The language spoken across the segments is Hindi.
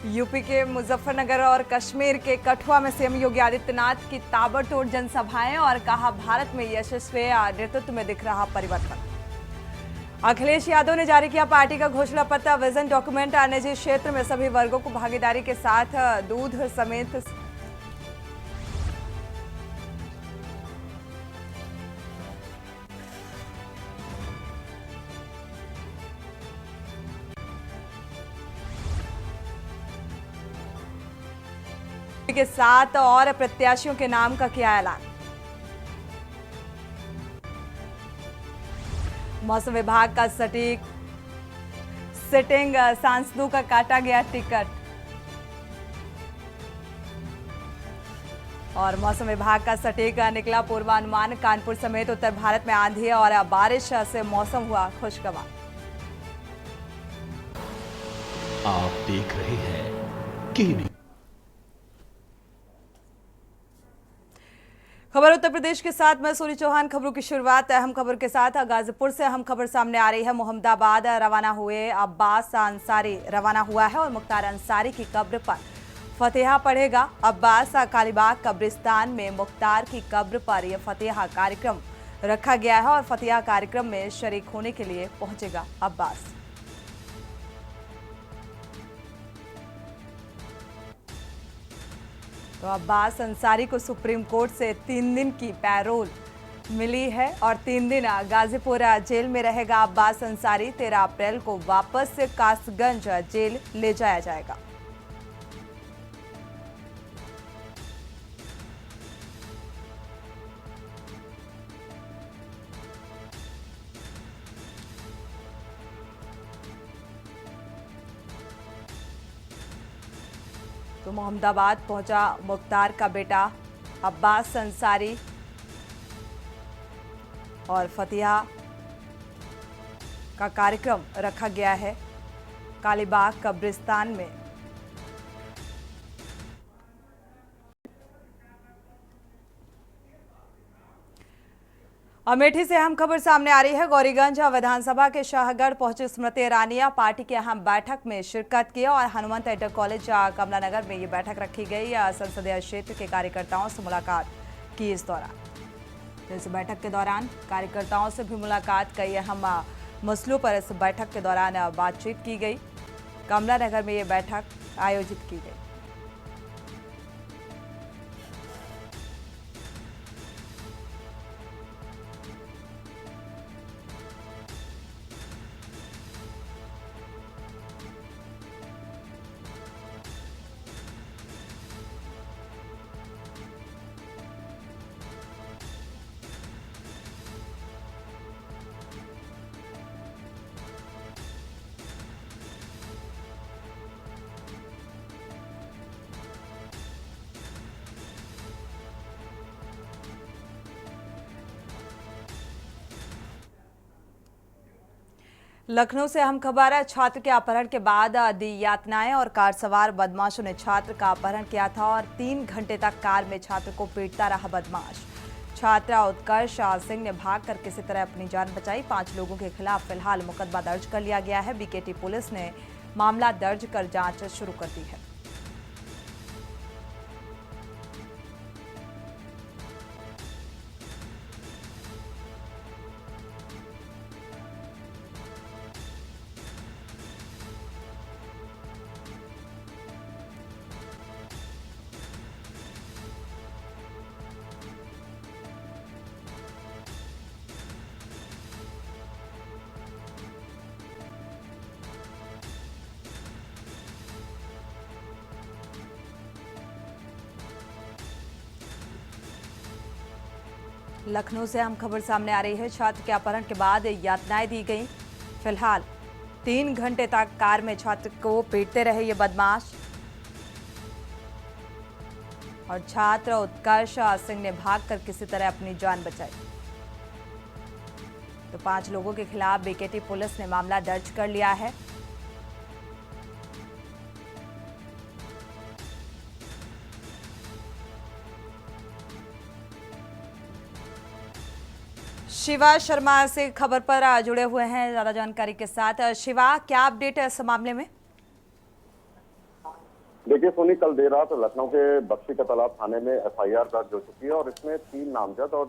यूपी के मुजफ्फरनगर और कश्मीर के कठुआ में सीएम योगी आदित्यनाथ की ताबड़तोड़ जनसभाएं और कहा भारत में यशस्वी नेतृत्व में दिख रहा परिवर्तन। अखिलेश यादव ने जारी किया पार्टी का घोषणा पत्र, विजन डॉक्यूमेंट। निजी क्षेत्र में सभी वर्गों को भागीदारी के साथ दूध समेत के 7 और प्रत्याशियों के नाम का किया ऐलान। मौसम विभाग का सटीक सिटिंग सांसदों का काटा गया टिकट। और मौसम विभाग का सटीक निकला पूर्वानुमान, कानपुर समेत उत्तर भारत में आंधी और बारिश से मौसम हुआ खुशगवार। आप देख रहे हैं की खबर उत्तर प्रदेश के साथ मैं सूरी चौहान। खबरों की शुरुआत अहम खबर के साथ गाजीपुर से अहम खबर सामने आ रही है। मोहम्मदाबाद रवाना हुए अब्बास अंसारी रवाना हुआ है और मुख्तार अंसारी की कब्र पर फतेहा पढ़ेगा। अब्बास कालीबाग कब्रिस्तान में मुख्तार की कब्र पर यह फतेहा कार्यक्रम रखा गया है और फतेहा कार्यक्रम में शरीक होने के लिए पहुंचेगा अब्बास। तो अब्बास अंसारी को सुप्रीम कोर्ट से 3 दिन की पैरोल मिली है और 3 दिन गाजीपुर जेल में रहेगा अब्बास अंसारी। 13 अप्रैल को वापस कासगंज जेल ले जाया जाएगा। तो मोहम्मदाबाद पहुंचा मुख्तार का बेटा अब्बास अंसारी और फतेहा का कार्यक्रम रखा गया है कालीबाग कब्रिस्तान में। अमेठी से अहम खबर सामने आ रही है। गौरीगंज विधानसभा के शाहगढ़ पहुंची स्मृति ईरानी पार्टी की अहम बैठक में शिरकत की और हनुमंत इंटर कॉलेज कमला नगर में ये बैठक रखी गई। संसदीय क्षेत्र के कार्यकर्ताओं से मुलाकात की इस दौरान। इस बैठक के दौरान कार्यकर्ताओं से भी मुलाकात, कई अहम मसलों पर इस बैठक के दौरान बातचीत की गई। कमला नगर में ये बैठक आयोजित की गई। लखनऊ से अहम खबर है। छात्र के अपहरण के बाद दी यातनाएं और कार सवार बदमाशों ने छात्र का अपहरण किया था और 3 घंटे तक कार में छात्र को पीटता रहा बदमाश। छात्रा उत्कर्ष सिंह ने भागकर किसी तरह अपनी जान बचाई। 5 लोगों के खिलाफ फिलहाल मुकदमा दर्ज कर लिया गया है। बीकेटी पुलिस ने मामला दर्ज कर जांच शुरू कर दी है। लखनऊ से हम खबर सामने आ रही है। छात्र के अपहरण के बाद यातनाएं दी गई। फिलहाल 3 घंटे तक कार में छात्र को पीटते रहे ये बदमाश और छात्र उत्कर्ष सिंह ने भागकर किसी तरह अपनी जान बचाई। तो 5 लोगों के खिलाफ बीकेटी पुलिस ने मामला दर्ज कर लिया है। शिवा शर्मा से खबर पर जुड़े हुए हैं ज्यादा जानकारी के साथ। शिवा, क्या अपडेट है इस मामले में? देखिए सोनी, कल देर रात लखनऊ के बख्शी का तालाब थाने में एफआईआर दर्ज हो चुकी है और इसमें 3 नामजद और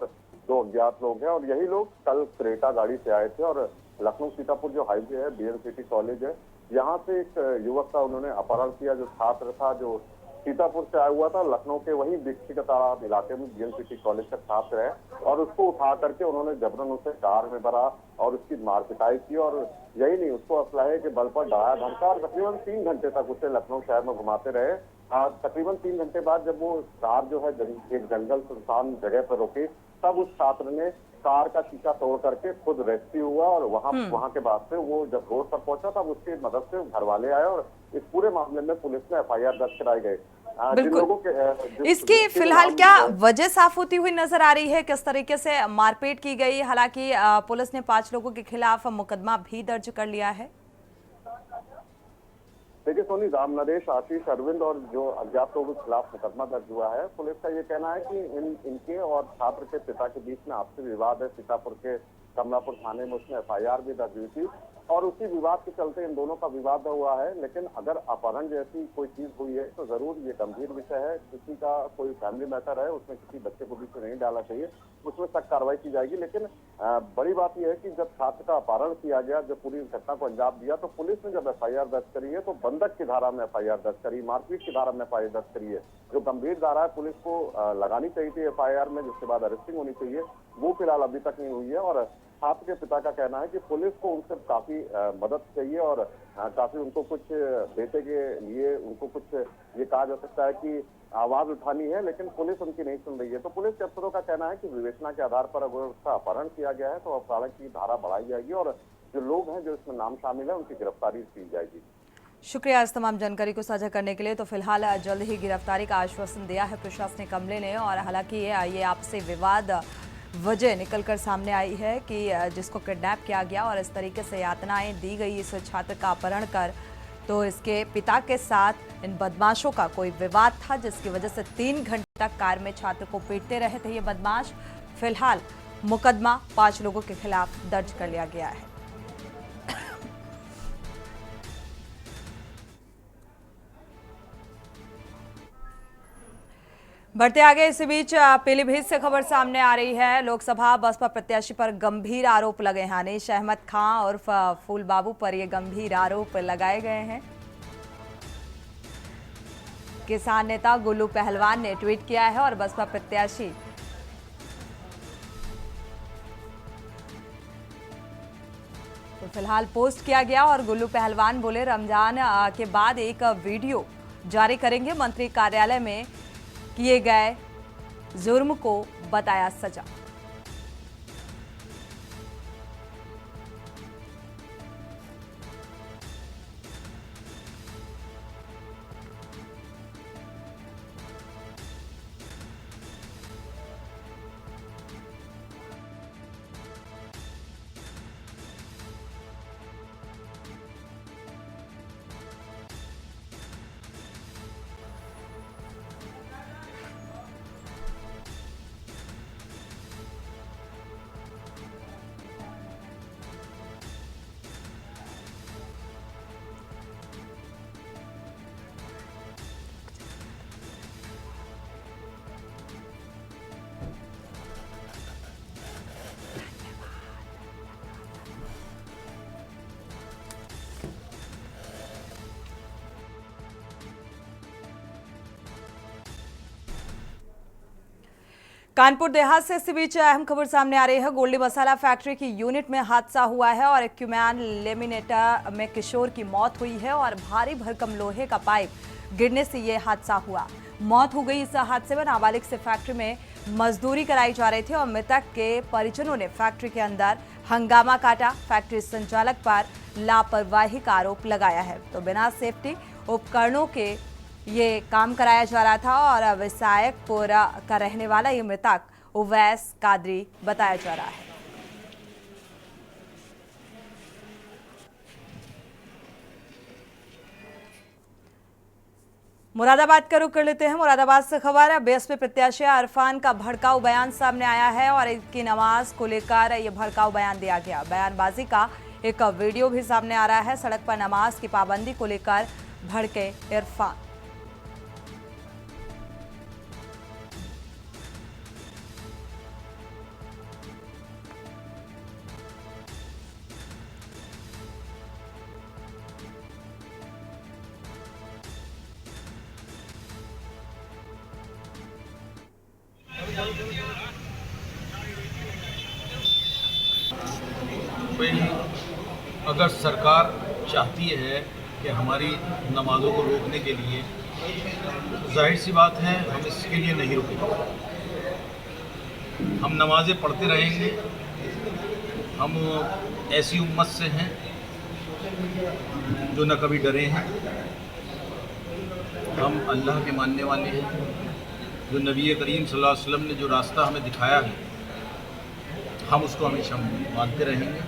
2 अज्ञात लोग हैं। और यही लोग कल क्रेटा गाड़ी से आए थे और लखनऊ सीतापुर जो हाईवे है, बीएनसीटी कॉलेज है, यहाँ से एक युवक का उन्होंने अपहरण किया। जो छात्र था, जो सीतापुर से आया हुआ था, लखनऊ के वही बख्शी का तालाब इलाके में बीएनसीटी कॉलेज का छात्र है, और उसको उठा करके उन्होंने जबरन उसे कार में भरा और उसकी मार पिटाई की। और यही नहीं, उसको असलाहे के बल पर डराया धमका और तकरीबन 3 घंटे तक उसे लखनऊ शहर में घुमाते रहे। तकरीबन 3 घंटे बाद जब वो कार जो है एक जंगल सुनसान जगह पर रुकी, तब उस छात्र ने कार का शीशा तोड़ करके खुद रेस्क्यू हुआ और वहां के बाद से वो जब रोड पर पहुंचा तब उसकी मदद से घर वाले आए और इस पूरे मामले में पुलिस ने एफआईआर दर्ज कराई गई। जिन लोगों के इसकी फिलहाल क्या वजह साफ होती हुई नजर आ रही है? किस तरीके से मारपीट की गई? हालांकि पुलिस ने 5 लोगों के खिलाफ मुकदमा भी दर्ज कर लिया है। देखिए सोनी, राम नरेश, आशीष, अरविंद और जो अज्ञात लोगों के खिलाफ मुकदमा दर्ज हुआ है, पुलिस का ये कहना है कि इनके और छात्र के पिता के बीच में आपसी विवाद है। सीतापुर के कमलापुर थाने में उसमें एफआईआर भी दर्ज हुई थी और उसी विवाद के चलते इन दोनों का विवाद हुआ है। लेकिन अगर अपहरण जैसी कोई चीज हुई है तो जरूर ये गंभीर विषय है। किसी का कोई फैमिली मैटर है, उसमें किसी बच्चे को बीच में नहीं डालना चाहिए, उसमें सख्त कार्रवाई की जाएगी। लेकिन बड़ी बात यह है कि जब छात्र का अपहरण किया गया, जब पूरी घटना को अंजाम दिया, तो पुलिस ने जब एफआईआर दर्ज करी है तो बंधक की धारा में एफआईआर दर्ज करी, मारपीट की धारा में एफआईआर दर्ज करी है। जो गंभीर धारा है पुलिस को लगानी चाहिए थी एफआईआर में, जिसके बाद अरेस्टिंग होनी चाहिए, वो फिलहाल अभी तक नहीं हुई है। और छात्र के पिता का कहना है कि पुलिस को उनसे काफी मदद चाहिए और काफी उनको कुछ बेटे के लिए उनको कुछ ये कहा जा सकता है कि आवाज उठानी है, लेकिन पुलिस उनकी नहीं सुन रही है। तो पुलिस के अफसरों का कहना है कि विवेचना के आधार पर अगर उसका अपहरण किया गया है तो अपहरण की धारा बढ़ाई जाएगी और जो लोग हैं जो इसमें नाम शामिल है उनकी गिरफ्तारी की जाएगी। शुक्रिया इस तमाम जानकारी को साझा करने के लिए। तो फिलहाल जल्द ही गिरफ्तारी का आश्वासन दिया है प्रशासनिक अमले ने। और हालांकि ये आपसी विवाद वजह निकलकर सामने आई है कि जिसको किडनैप किया गया और इस तरीके से यातनाएं दी गई इस छात्र का अपहरण कर, तो इसके पिता के साथ इन बदमाशों का कोई विवाद था, जिसकी वजह से 3 घंटे तक कार में छात्र को पीटते रहे थे ये बदमाश। फिलहाल मुकदमा 5 लोगों के खिलाफ दर्ज कर लिया गया है। बढ़ते आगे, इसी बीच पीलीभीत से खबर सामने आ रही है। लोकसभा बसपा प्रत्याशी पर गंभीर आरोप लगे हैं। अनीश अहमद खां और फूल बाबू पर ये गंभीर आरोप लगाए गए हैं। किसान नेता गुल्लू पहलवान ने ट्वीट किया है और बसपा प्रत्याशी तो फिलहाल पोस्ट किया गया और गुल्लू पहलवान बोले रमजान के बाद एक वीडियो जारी करेंगे, मंत्री कार्यालय में किए गए जुर्म को बताया सजा। कानपुर देहात से इसी बीच अहम खबर सामने आ रही है। गोल्डी मसाला फैक्ट्री की यूनिट में हादसा हुआ है और एक्यूमैन लेमिनेटर में किशोर की मौत हुई है और भारी भरकम लोहे का पाइप गिरने से यह हादसा हुआ। मौत हो गई। इस हादसे में नाबालिग से फैक्ट्री में मजदूरी कराई जा रही थी और मृतक के परिजनों ने फैक्ट्री के अंदर हंगामा काटा। फैक्ट्री संचालक पर लापरवाही का आरोप लगाया है। तो बिना सेफ्टी उपकरणों के ये काम कराया जा रहा था और विसायकपुर का रहने वाला ये मृतक उवैस कादरी बताया जा रहा है। मुरादाबाद का रुख कर लेते हैं। मुरादाबाद से खबर है, बीएसपी प्रत्याशी अरफान का भड़काऊ बयान सामने आया है और ईद की नमाज को लेकर यह भड़काऊ बयान दिया गया। बयानबाजी का एक वीडियो भी सामने आ रहा है। सड़क पर नमाज की पाबंदी को लेकर भड़के इरफान। भाई, अगर सरकार चाहती है कि हमारी नमाज़ों को रोकने के लिए, जाहिर सी बात है हम इसके लिए नहीं रुकेंगे। हम नमाज़ें पढ़ते रहेंगे। हम ऐसी उम्मत से हैं जो न कभी डरे हैं। हम अल्लाह के मानने वाले हैं। जो नबी करीम सल्लल्लाहु अलैहि वसल्लम ने जो रास्ता हमें दिखाया है, हम उसको हमेशा मानते रहेंगे।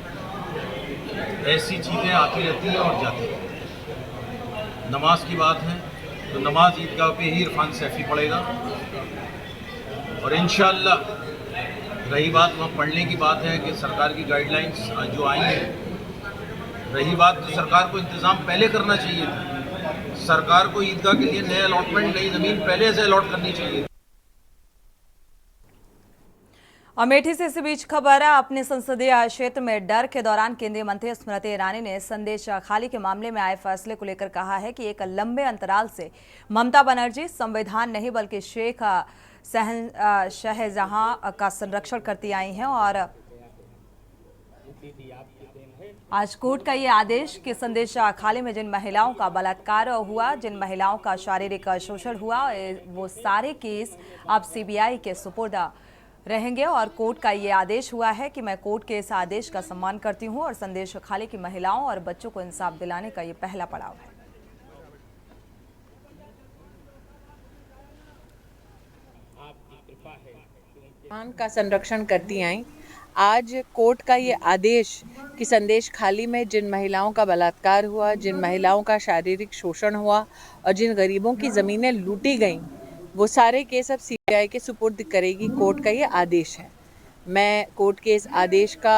ऐसी चीज़ें आती रहती हैं और जाती हैं। नमाज की बात है तो नमाज ईदगाह पे ही इरफान सैफ़ी पढ़ेगा, और इंशाअल्लाह रही बात वहाँ पढ़ने की बात है कि सरकार की गाइडलाइंस जो आई हैं, रही बात तो सरकार को इंतज़ाम पहले करना चाहिए था। सरकार को ईदगाह के लिए नए अलॉटमेंट, नई ज़मीन पहले से अलॉट करनी चाहिए। अमेठी से इस बीच खबर है, अपने संसदीय क्षेत्र में डर के दौरान केंद्रीय मंत्री स्मृति ईरानी ने संदेश खाली के मामले में आए फैसले को लेकर कहा है कि एक लंबे अंतराल से ममता बनर्जी संविधान नहीं बल्कि शेख शाहजहां का संरक्षण करती आई हैं, और आज कोर्ट का ये आदेश कि संदेश खाली में जिन महिलाओं का बलात्कार हुआ, जिन महिलाओं का शारीरिक शोषण हुआ, वो सारे केस अब सीबीआई के सुपुर्द रहेंगे। और कोर्ट का ये आदेश हुआ है कि मैं कोर्ट के इस आदेश का सम्मान करती हूं, और संदेश खाली की महिलाओं और बच्चों को इंसाफ दिलाने का ये पहला पड़ाव है। का संरक्षण करती आई। आज कोर्ट का ये आदेश कि संदेश खाली में जिन महिलाओं का बलात्कार हुआ, जिन महिलाओं का शारीरिक शोषण हुआ और जिन गरीबों की ज़मीनें लूटी गईं, वो सारे केस अब सीबीआई के सुपुर्द करेगी। कोर्ट का ये आदेश है। मैं कोर्ट के इस आदेश का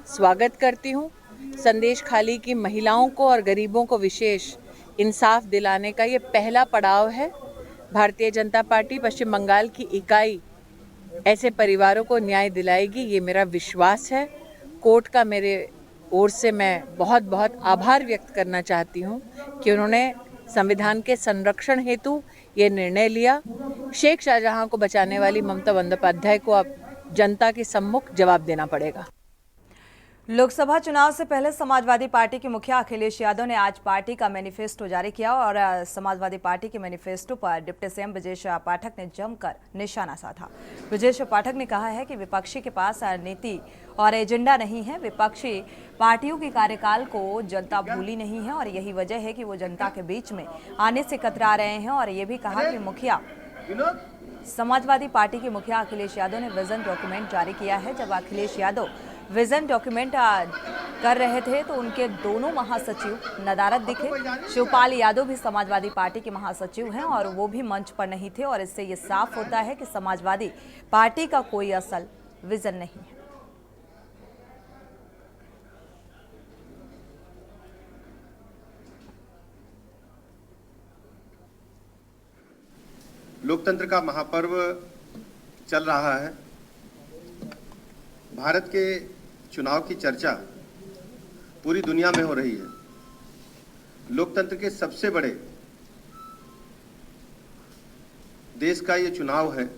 स्वागत करती हूँ। संदेश खाली की महिलाओं को और गरीबों को विशेष इंसाफ दिलाने का ये पहला पड़ाव है। भारतीय जनता पार्टी पश्चिम बंगाल की इकाई ऐसे परिवारों को न्याय दिलाएगी, ये मेरा विश्वास है। कोर्ट का मेरे ओर से मैं बहुत बहुत आभार व्यक्त करना चाहती हूँ कि उन्होंने संविधान के संरक्षण हेतु ये निर्णय लिया। शेख शाहजहां को बचाने वाली ममता बंदोपाध्याय को अब जनता के सम्मुख जवाब देना पड़ेगा। लोकसभा चुनाव से पहले समाजवादी पार्टी के मुखिया अखिलेश यादव ने आज पार्टी का मैनिफेस्टो जारी किया, और समाजवादी पार्टी के मैनिफेस्टो पर डिप्टी सीएम ब्रजेश पाठक ने जमकर निशाना साधा। ब्रजेश पाठक ने कहा है कि विपक्षी के पास नीति और एजेंडा नहीं है। विपक्षी पार्टियों के कार्यकाल को जनता भूली नहीं है, और यही वजह है कि वो जनता के बीच में आने से कतरा रहे हैं। और ये भी कहा कि मुखिया समाजवादी पार्टी के मुखिया अखिलेश यादव ने विजन डॉक्यूमेंट जारी किया है। जब अखिलेश यादव विजन डॉक्यूमेंट कर रहे थे तो उनके दोनों महासचिव नदारद दिखे। शिवपाल यादव भी समाजवादी पार्टी के महासचिव हैं, और वो भी मंच पर नहीं थे, और इससे ये साफ होता है कि समाजवादी पार्टी का कोई असल विजन नहीं है। लोकतंत्र का महापर्व चल रहा है। भारत के चुनाव की चर्चा पूरी दुनिया में हो रही है। लोकतंत्र के सबसे बड़े देश का ये चुनाव है,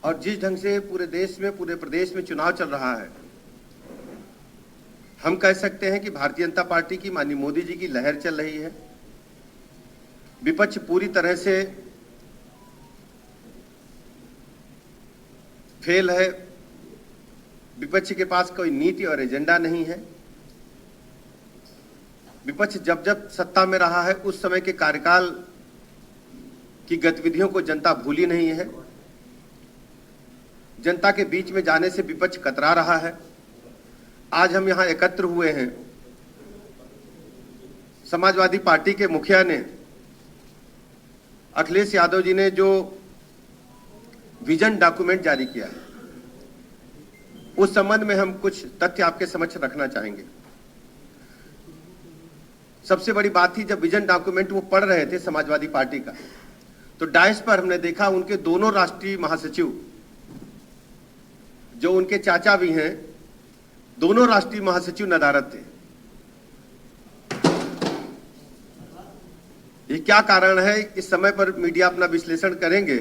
और जिस ढंग से पूरे देश में, पूरे प्रदेश में चुनाव चल रहा है, हम कह सकते हैं कि भारतीय जनता पार्टी की माननीय मोदी जी की लहर चल रही है। विपक्ष पूरी तरह से फेल है। विपक्ष के पास कोई नीति और एजेंडा नहीं है। विपक्ष जब जब सत्ता में रहा है उस समय के कार्यकाल की गतिविधियों को जनता भूली नहीं है। जनता के बीच में जाने से विपक्ष कतरा रहा है। आज हम यहां एकत्र हुए हैं। समाजवादी पार्टी के मुखिया ने, अखिलेश यादव जी ने जो विजन डॉक्यूमेंट जारी किया है, उस संबंध में हम कुछ तथ्य आपके समक्ष रखना चाहेंगे। सबसे बड़ी बात थी, जब विजन डॉक्यूमेंट वो पढ़ रहे थे समाजवादी पार्टी का, तो डायस पर हमने देखा उनके दोनों राष्ट्रीय महासचिव, जो उनके चाचा भी हैं, दोनों राष्ट्रीय महासचिव नदारद थे। ये क्या कारण है, इस समय पर मीडिया अपना विश्लेषण करेंगे,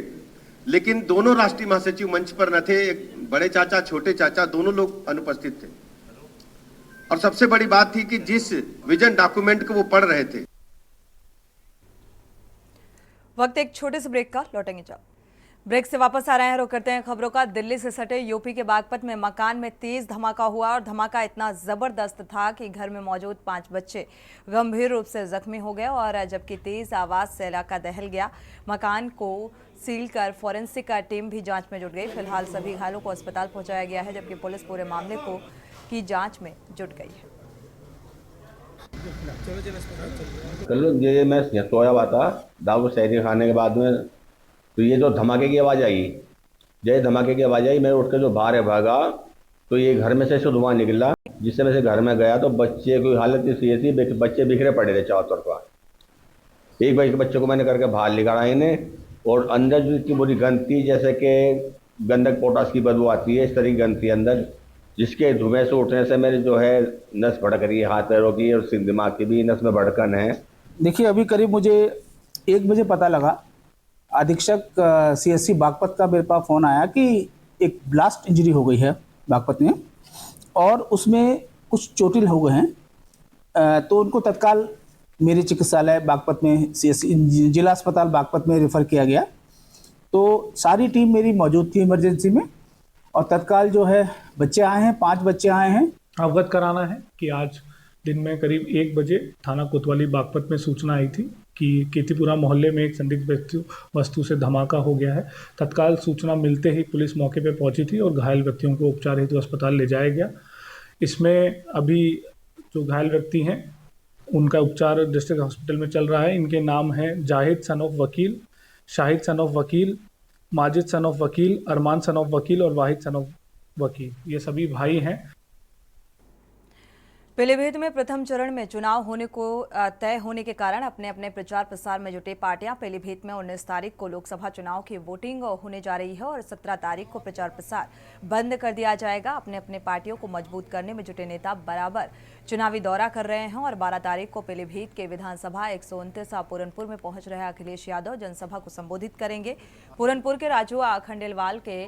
लेकिन दोनों राष्ट्रीय महासचिव मंच पर न थे। एक बड़े चाचा, छोटे चाचा, दोनों लोग अनुपस्थित थे। और सबसे बड़ी बात थी कि जिस विजन डॉक्यूमेंट को वो पढ़ रहे थे। वक्त एक छोटे से ब्रेक का, लौटेंगे जब। ब्रेक से वापस आ रहे हैं, रुक करते हैं खबरों का। दिल्ली से सटे यूपी के बागपत में मकान में तेज धमाका हुआ और धमाका इतना जबरदस्त था कि घर में मौजूद 5 बच्चे गंभीर रूप से जख्मी हो गए और जबकि तेज आवाज से इलाका दहल गया। मकान को सील कर फोरेंसिक टीम भी जांच में जुट गई। फिलहाल सभी घायलों को अस्पताल पहुंचाया गया है, जबकि पुलिस पूरे मामले की जांच में जुट गई है। कल ये मैं सोया हुआ था, दावत शहरी खाने के बाद में तो ये जो धमाके की आवाज़ आई, जय धमाके की आवाज़ आई, मैं उठ के जो बाहर है भागा तो ये घर में से धुआं निकला। जिससे मैं से घर में गया तो बच्चे की हालत ऐसी थी, बच्चे बिखरे पड़े थे चारों तरफ। एक बच्चे को मैंने करके बाहर निकाला इन्हें, और अंदर जो इतनी बुरी गंद थी, जैसे कि गंधक पोटास की बदबू आती है, इस तरह की गंद थी अंदर, जिसके धुएं से उठने से मेरे जो है नस भड़क रही है, हाथ पैरों की और सिर दिमाग की भी नस में भड़कन है। देखिए, अभी करीब मुझे 1 बजे पता लगा, अधीक्षक CSC बागपत का मेरे पास फ़ोन आया कि एक ब्लास्ट इंजरी हो गई है बागपत में और उसमें कुछ चोटिल हो गए हैं। तो उनको तत्काल मेरे चिकित्सालय बागपत में CSC जिला अस्पताल बागपत में रेफ़र किया गया। तो सारी टीम मेरी मौजूद थी इमरजेंसी में और तत्काल जो है बच्चे आए हैं, 5 बच्चे आए हैं। अवगत कराना है कि आज दिन में करीब 1 बजे थाना कोतवाली बागपत में सूचना आई थी कि केतीपुरा मोहल्ले में एक संदिग्ध वस्तु से धमाका हो गया है। तत्काल सूचना मिलते ही पुलिस मौके पर पहुंची थी और घायल व्यक्तियों को उपचार हेतु अस्पताल ले जाया गया। इसमें अभी जो घायल व्यक्ति हैं उनका उपचार डिस्ट्रिक्ट हॉस्पिटल में चल रहा है। इनके नाम हैं जाहिद सन ऑफ वकील, शाहिद सन ऑफ वकील, माजिद सन ऑफ वकील, अरमान सन ऑफ वकील और वाहिद सन ऑफ वकील। ये सभी भाई हैं। पीलीभीत में प्रथम चरण में चुनाव होने को तय होने के कारण अपने अपने प्रचार प्रसार में जुटे पार्टियां पीलीभीत में 19 तारीख को लोकसभा चुनाव की वोटिंग होने जा रही है और 17 तारीख को प्रचार प्रसार बंद कर दिया जाएगा। अपने अपने पार्टियों को मजबूत करने में जुटे नेता बराबर चुनावी दौरा कर रहे हैं और 12 तारीख को पीलीभीत के विधानसभा 129 पूरनपुर में पहुंच रहे अखिलेश यादव जनसभा को संबोधित करेंगे। पूरनपुर के राजुआ खंडेलवाल के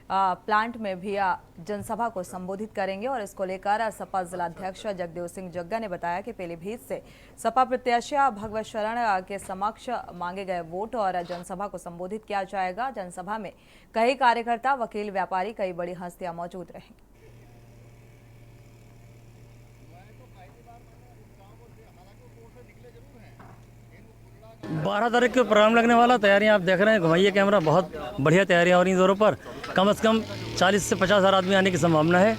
प्लांट में भी जनसभा को संबोधित करेंगे और इसको लेकर सपा जिलाध्यक्ष जगदेव सिंह जग्गा ने बताया कि पीलीभीत से सपा प्रत्याशी भगवत शरण के समक्ष मांगे गए वोट और जनसभा को संबोधित किया जाएगा। जनसभा में कई कार्यकर्ता, वकील, व्यापारी, कई बड़ी हस्तियां मौजूद रहेंगी। बारह तारीख को प्रोग्राम लगने वाला, तैयारियां आप देख रहे हैं, घुमाइए कैमरा, बहुत बढ़िया तैयारियां हो रही हैं जोरों पर। कम से कम 40 से 50 हज़ार आदमी आने की संभावना है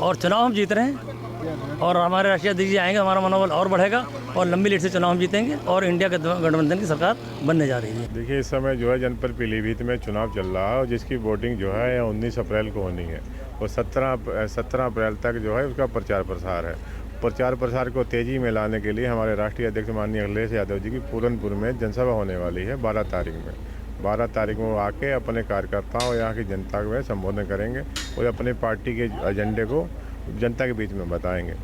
और चुनाव हम जीत रहे हैं और हमारे राष्ट्रीय अध्यक्ष जी आएंगे, हमारा मनोबल और बढ़ेगा और लंबी लीड से चुनाव हम जीतेंगे और इंडिया गठबंधन की सरकार बनने जा रही है। देखिए, इस समय जो है जनपद पीलीभीत में चुनाव चल रहा है और जिसकी वोटिंग जो है 19 अप्रैल को होनी है और 17 अप्रैल तक जो है उसका प्रचार प्रसार है। प्रचार प्रसार को तेज़ी में लाने के लिए हमारे राष्ट्रीय अध्यक्ष माननीय अखिलेश यादव जी की पूरनपुर में जनसभा होने वाली है 12 तारीख में। 12 तारीख में वो आके अपने कार्यकर्ताओं और यहाँ की जनता को संबोधन करेंगे और अपने पार्टी के एजेंडे को जनता के बीच में बताएंगे।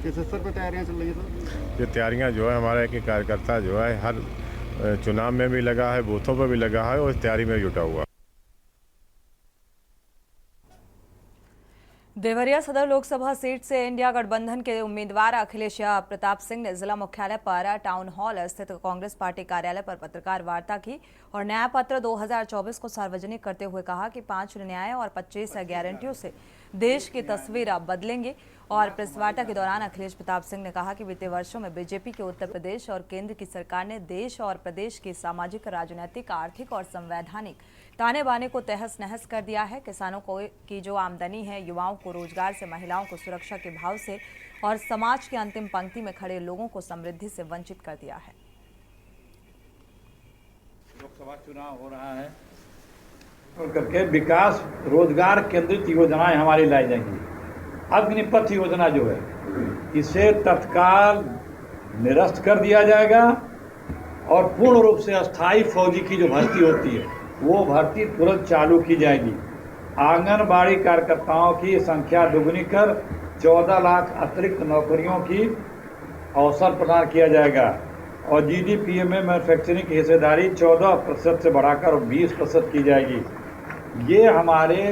किस स्तर पर तैयारियाँ चल रही हैं? ये तैयारियाँ जो है हमारा एक कार्यकर्ता जो है हर चुनाव में भी लगा है, बूथों पर भी लगा है और इस तैयारी में जुटा हुआ। देवरिया सदर लोकसभा सीट से इंडिया गठबंधन के उम्मीदवार अखिलेश प्रताप सिंह ने जिला मुख्यालय पर टाउन हॉल स्थित कांग्रेस पार्टी कार्यालय पर पत्रकार वार्ता की और न्याय पत्र 2024 को सार्वजनिक करते हुए कहा कि 5 न्याय और 25 गारंटियों से देश की तस्वीर बदलेंगे। और प्रेस वार्ता के दौरान अखिलेश प्रताप सिंह ने कहा कि बीते वर्षों में बीजेपी के उत्तर प्रदेश और केंद्र की सरकार ने देश और प्रदेश की सामाजिक, राजनीतिक, आर्थिक और संवैधानिक ताने बाने को तहस नहस कर दिया है। किसानों को की जो आमदनी है, युवाओं को रोजगार से, महिलाओं को सुरक्षा के भाव से और समाज की अंतिम पंक्ति में खड़े लोगों को समृद्धि से वंचित कर दिया है। लोकसभा चुनाव हो रहा है और करके विकास रोजगार केंद्रित योजनाएं हमारी लाई जाएंगी। अग्निपथ योजना जो है इसे तत्काल निरस्त कर दिया जाएगा और पूर्ण रूप से अस्थायी फौजी की जो भर्ती होती है वो भर्ती तुरंत चालू की जाएगी। आंगनबाड़ी कार्यकर्ताओं की संख्या दुगनी कर 14 लाख अतिरिक्त नौकरियों की अवसर प्रदान किया जाएगा। और जीडीपी में मैन्युफैक्चरिंग की हिस्सेदारी 14% से बढ़ाकर 20% की जाएगी। ये हमारे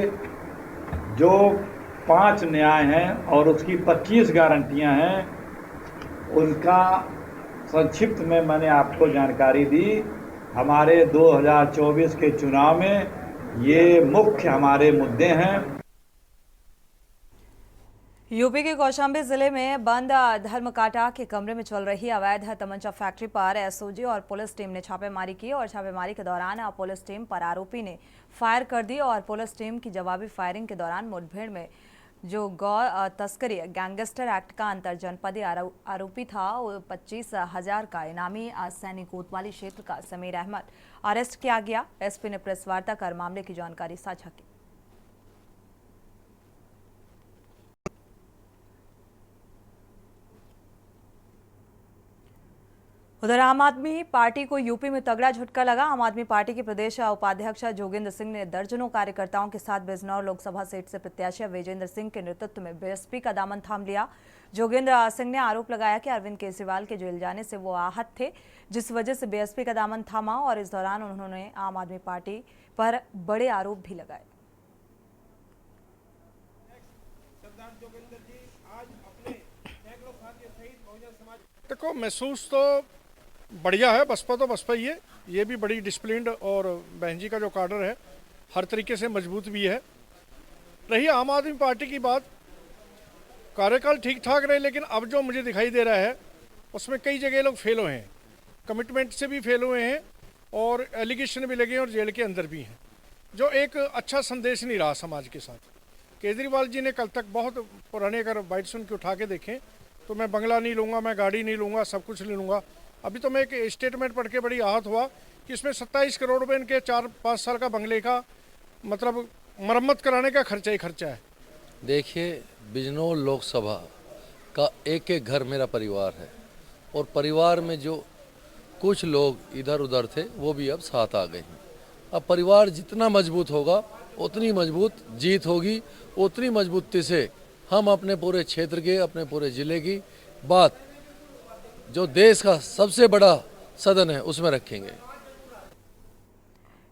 जो 5 न्याय हैं और उसकी 25 गारंटियां हैं, उनका संक्षिप्त में मैंने आपको जानकारी दी। हमारे 2024 के चुनाव में ये मुख्य हमारे मुद्दे हैं। यूपी के कौशाम्बी जिले में बंद धर्मकाटा के कमरे में चल रही अवैध तमंचा फैक्ट्री पर एसओजी और पुलिस टीम ने छापेमारी की और छापेमारी के दौरान पुलिस टीम पर आरोपी ने फायर कर दी और पुलिस टीम की जवाबी फायरिंग के दौरान मुठभेड़ में जो गौ तस्करी गैंगस्टर एक्ट का अंतर जनपदीय आरोपी था 25,000 का इनामी सैनी कोतवाली क्षेत्र का समीर अहमद अरेस्ट किया गया। एसपी ने प्रेस वार्ता कर मामले की जानकारी साझा की। उधर आम आदमी पार्टी को यूपी में तगड़ा झटका लगा। आम आदमी पार्टी के प्रदेश उपाध्यक्ष जोगेंद्र सिंह ने दर्जनों कार्यकर्ताओं के साथ बिजनौर लोकसभा सीट से प्रत्याशी विजेंद्र सिंह के नेतृत्व में बीएसपी का दामन थाम लिया। जोगेंद्र सिंह ने आरोप लगाया कि अरविंद केजरीवाल के जेल जाने से वो आहत थे, जिस वजह से बीएसपी का दामन थामा और इस दौरान उन्होंने आम आदमी पार्टी पर बड़े आरोप भी लगाए। देखो, महसूस तो बढ़िया है, बसपा तो बसपा ही है। ये भी बड़ी डिसिप्लिन्ड और बहन जी का जो काडर है हर तरीके से मजबूत भी है। रही आम आदमी पार्टी की बात, कार्यकाल ठीक ठाक रहे, लेकिन अब जो मुझे दिखाई दे रहा है उसमें कई जगह लोग फेल हुए हैं, कमिटमेंट से भी फेल हुए हैं और एलिगेशन भी लगे हैं और जेल के अंदर भी हैं, जो एक अच्छा संदेश नहीं रहा समाज के साथ। केजरीवाल जी ने कल तक बहुत पुराने अगर बाइट सुन के उठा के देखें तो मैं बंगला नहीं लूँगा, मैं गाड़ी नहीं लूँगा, सब कुछ नहीं लूँगा। अभी तो मैं एक स्टेटमेंट पढ़ के बड़ी आहत हुआ कि इसमें 27 करोड़ रुपए इनके 4-5 साल का बंगले का मतलब मरम्मत कराने का खर्चा ही खर्चा है। देखिए, बिजनौर लोकसभा का एक एक घर मेरा परिवार है और परिवार में जो कुछ लोग इधर उधर थे वो भी अब साथ आ गए हैं। अब परिवार जितना मजबूत होगा उतनी मजबूत जीत होगी, उतनी मजबूती से हम अपने पूरे क्षेत्र के, अपने पूरे जिले की बात जो देश का सबसे बड़ा सदन है उसमें रखेंगे।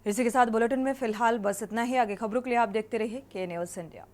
इसी के साथ बुलेटिन में फिलहाल बस इतना ही। आगे खबरों के लिए आप देखते रहिए के न्यूज़ इंडिया।